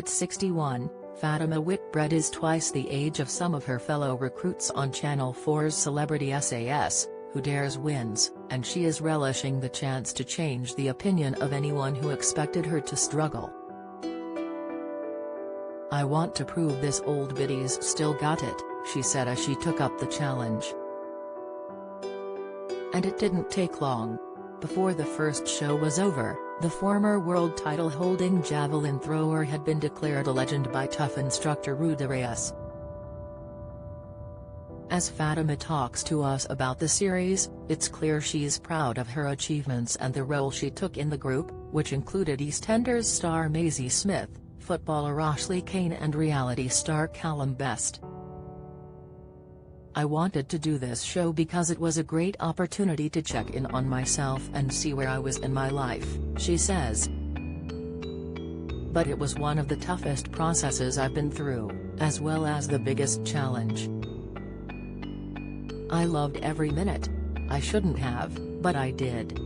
At 61, Fatima Whitbread is twice the age of some of her fellow recruits on Channel 4's Celebrity SAS, Who Dares Wins, and she is relishing the chance to change the opinion of anyone who expected her to struggle. "I want to prove this old biddy's still got it," she said as she took up the challenge. And it didn't take long. Before the first show was over, the former world title-holding javelin thrower had been declared a legend by tough instructor Rudy Reyes. As Fatima talks to us about the series, it's clear she's proud of her achievements and the role she took in the group, which included EastEnders star Maisie Smith, footballer Ashley Cain and reality star Callum Best. "I wanted to do this show because it was a great opportunity to check in on myself and see where I was in my life," she says. "But it was one of the toughest processes I've been through, as well as the biggest challenge. I loved every minute. I shouldn't have, but I did."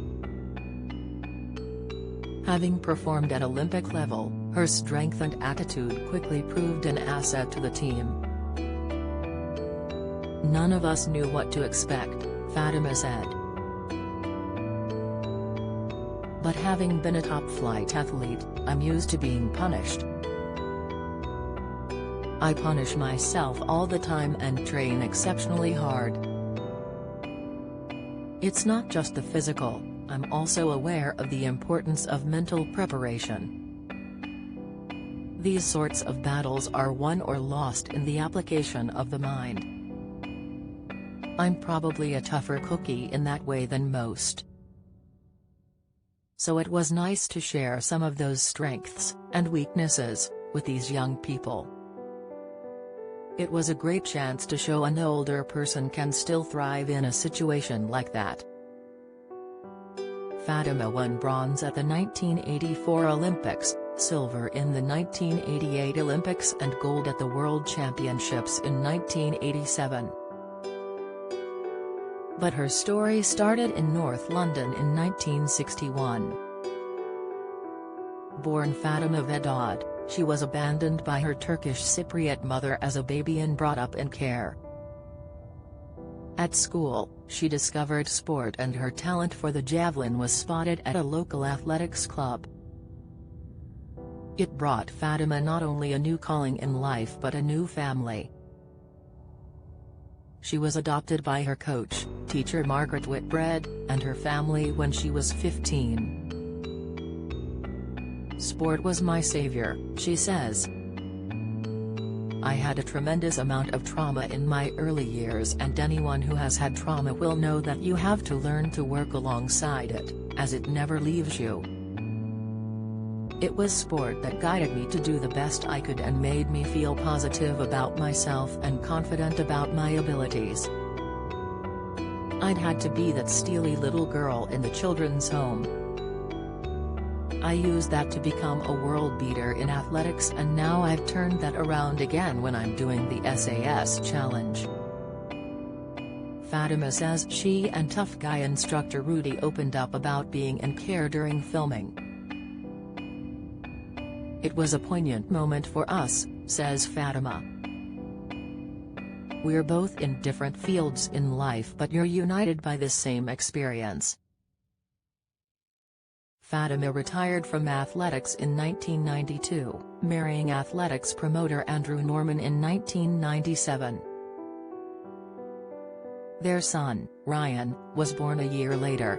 Having performed at Olympic level, her strength and attitude quickly proved an asset to the team. "None of us knew what to expect," Fatima said. "But having been a top-flight athlete, I'm used to being punished. I punish myself all the time and train exceptionally hard. It's not just the physical, I'm also aware of the importance of mental preparation. These sorts of battles are won or lost in the application of the mind. I'm probably a tougher cookie in that way than most. So it was nice to share some of those strengths and weaknesses with these young people. It was a great chance to show an older person can still thrive in a situation like that." Fatima won bronze at the 1984 Olympics, silver in the 1988 Olympics and gold at the World Championships in 1987. But her story started in North London in 1961. Born Fatima Whitbread, she was abandoned by her Turkish Cypriot mother as a baby and brought up in care. At school, she discovered sport and her talent for the javelin was spotted at a local athletics club. It brought Fatima not only a new calling in life but a new family. She was adopted by her coach, teacher Margaret Whitbread, and her family when she was 15. "Sport was my savior," she says. "I had a tremendous amount of trauma in my early years and anyone who has had trauma will know that you have to learn to work alongside it, as it never leaves you. It was sport that guided me to do the best I could and made me feel positive about myself and confident about my abilities. I'd had to be that steely little girl in the children's home. I used that to become a world beater in athletics and now I've turned that around again when I'm doing the SAS challenge." Fatima says she and tough guy instructor Rudy opened up about being in care during filming. "It was a poignant moment for us," says Fatima. "We're both in different fields in life but you're united by this same experience." Fatima retired from athletics in 1992, marrying athletics promoter Andrew Norman in 1997. Their son, Ryan, was born a year later.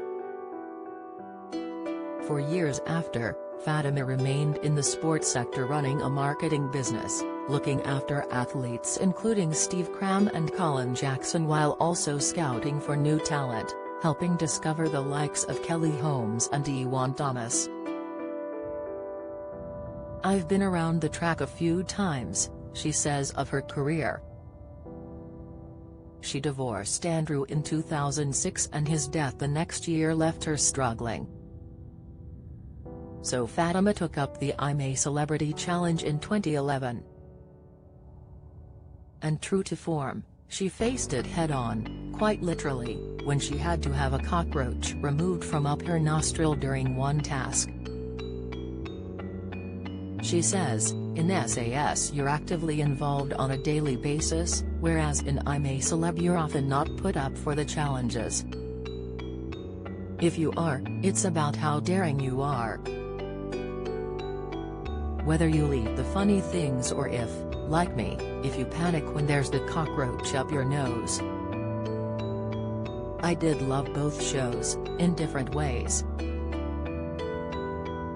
For years after, Fatima remained in the sports sector running a marketing business, looking after athletes including Steve Cram and Colin Jackson while also scouting for new talent, helping discover the likes of Kelly Holmes and Ewan Thomas. "I've been around the track a few times," she says of her career. She divorced Andrew in 2006 and his death the next year left her struggling. So Fatima took up the I'm a Celebrity challenge in 2011. And true to form, she faced it head-on, quite literally, when she had to have a cockroach removed from up her nostril during one task. she says. In SAS you're actively involved on a daily basis, whereas in I'm a Celeb you're often not put up for the challenges. If you are, it's about how daring you are. Whether you'll eat the funny things or if, like me, if you panic when there's the cockroach up your nose. I did love both shows, in different ways.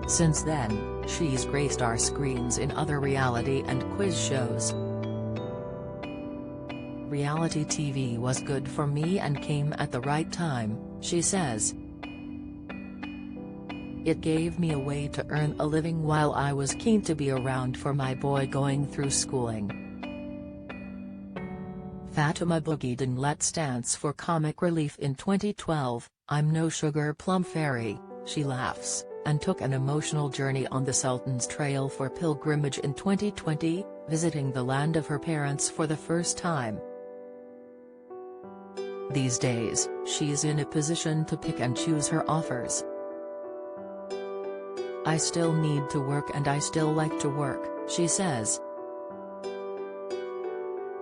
Since then, she's graced our screens in other reality and quiz shows. Reality TV was good for me and came at the right time, she says. It gave me a way to earn a living while I was keen to be around for my boy going through schooling. Fatima boogied in Let's Dance for comic relief in 2012, I'm no sugar plum fairy, she laughs, and took an emotional journey on the Sultan's Trail for pilgrimage in 2020, visiting the land of her parents for the first time. These days, she's in a position to pick and choose her offers. I still need to work and I still like to work, she says.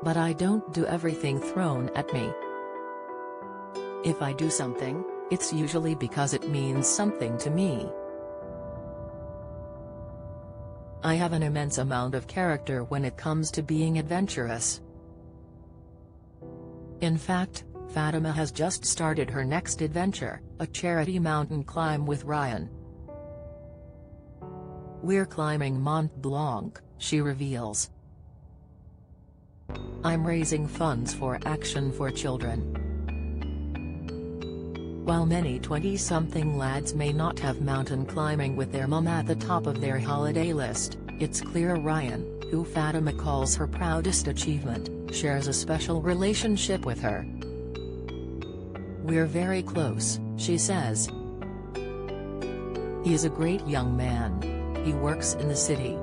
But I don't do everything thrown at me. If I do something, it's usually because it means something to me. I have an immense amount of character when it comes to being adventurous. In fact, Fatima has just started her next adventure, a charity mountain climb with Ryan. We're climbing Mont Blanc, she reveals. I'm raising funds for Action for Children. While many 20-something lads may not have mountain climbing with their mum at the top of their holiday list, it's clear Ryan, who Fatima calls her proudest achievement, shares a special relationship with her. We're very close, she says. He's a great young man. He works in the city.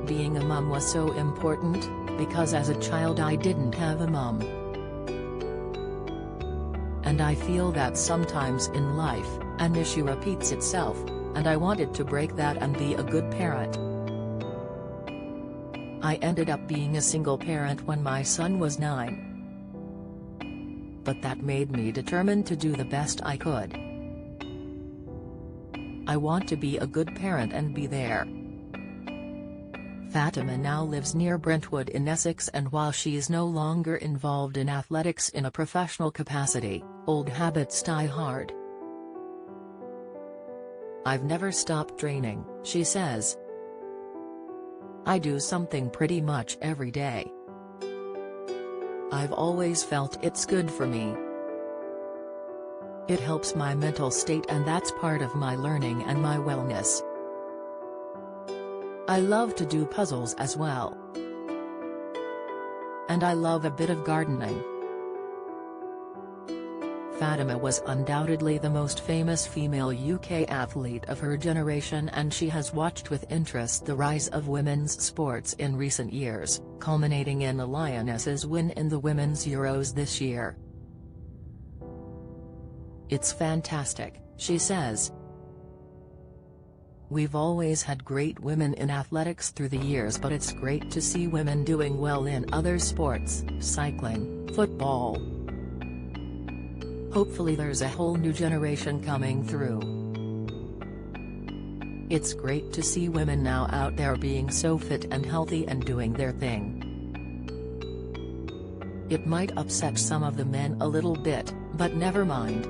Being a mum was so important, because as a child I didn't have a mum. And I feel that sometimes in life, an issue repeats itself, and I wanted to break that and be a good parent. I ended up being a single parent when my son was 9. But that made me determined to do the best I could. I want to be a good parent and be there. Fatima now lives near Brentwood in Essex, and while she is no longer involved in athletics in a professional capacity, old habits die hard. I've never stopped training, she says. I do something pretty much every day. I've always felt it's good for me. It helps my mental state and that's part of my learning and my wellness. I love to do puzzles as well. And I love a bit of gardening. Fatima was undoubtedly the most famous female UK athlete of her generation, and she has watched with interest the rise of women's sports in recent years, culminating in the Lionesses' win in the Women's Euros this year. It's fantastic, she says. We've always had great women in athletics through the years, but it's great to see women doing well in other sports, cycling, football. Hopefully there's a whole new generation coming through. It's great to see women now out there being so fit and healthy and doing their thing. It might upset some of the men a little bit, but never mind.